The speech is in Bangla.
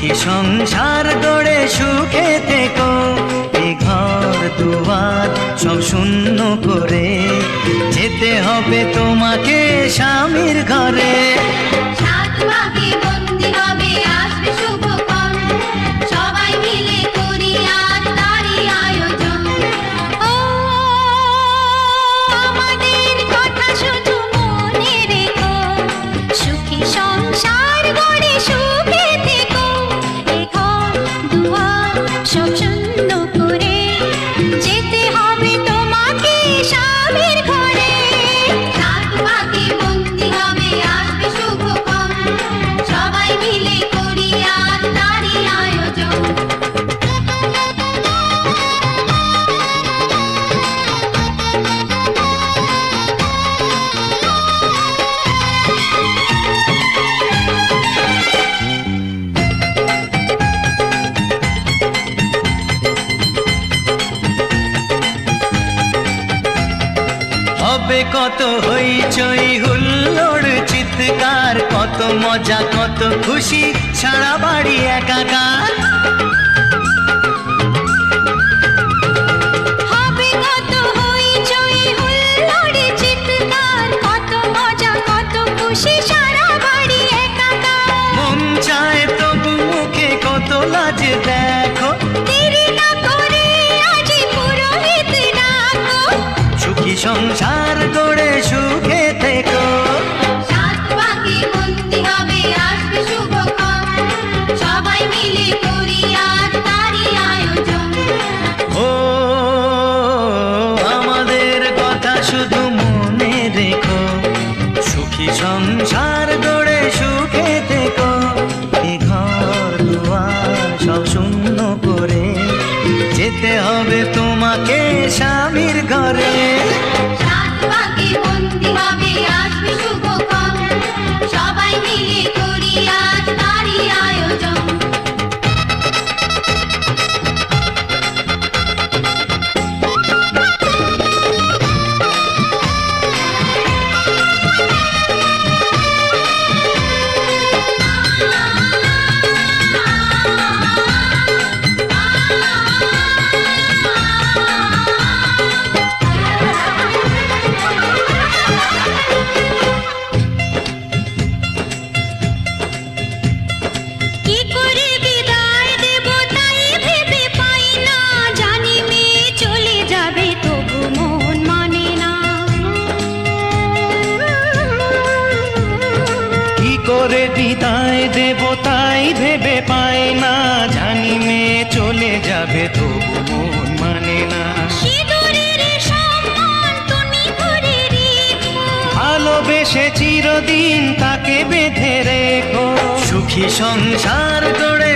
সুখী সংসার গড়ে সুখে থেকো, এ ঘর দুয়ার সব শূন্য করে যেতে হবে তোমাকে স্বামীর ঘরে। সাত ভাগে বন্দি হবে আসবে শুভক্ষণ, সবাই মিলে করি আজ তারই আয়োজন। ও আমাদের কথা শুধু মনে রেখো, সুখী সংসার গড়ে সুখে থেকো, এ ঘর দুয়ার সব শূন্য করে যেতে হবে তোমাকে স্বামীর ঘরে। সাত ভাগে বন্দি হবে আসবে শুভক্ষণ, সবাই মিলে করি আজ তারই আয়োজন। হবে কত হইচই হুল্লোড় চিৎকার, কত মজা কত খুশি সারা বাড়ি একাকার। হবে কত হইচই হুল্লোড় চিৎকার, কত মজা কত খুশি সারা বাড়ি একাকার। মন চায় তবু মুখে কত লাজ দেখো, দেরি না করে আজই পুরোহিত ডাকো। সুখী সংসার গড়ে সুখে থেকো। সাত ভাগে বন্দি হবে আসবে শুভক্ষণ, সবাই মিলে করি আজ তারই আয়োজন। ও আমাদের কথা শুধু মনে রেখো, সুখী সংসার গড়ে সুখে থেকো, এ ঘর দুয়ার সব শূন্য করে যেতে হবে তোমাকে স্বামীর ঘরে। সাত ভাগে বন্দি হবে আসবে শুভক্ষণ, সবাই মিলে করি আজ তারই আয়োজন। কি করে বিদায় দেব তাই ভেবে পাই না, জানি মেয়ে চলে যাবে তবু মন মানে না। কি করে বিদায় দেব তাই ভেবে পাই না, জানি মেয়ে চলে যাবে তবু মন মানে না। সিঁদুরের সম্মান তুমি করে রেখো, ভালোবেসে চিরদিন তাকে বেঁধে রেখো, সুখী সংসার গড়ে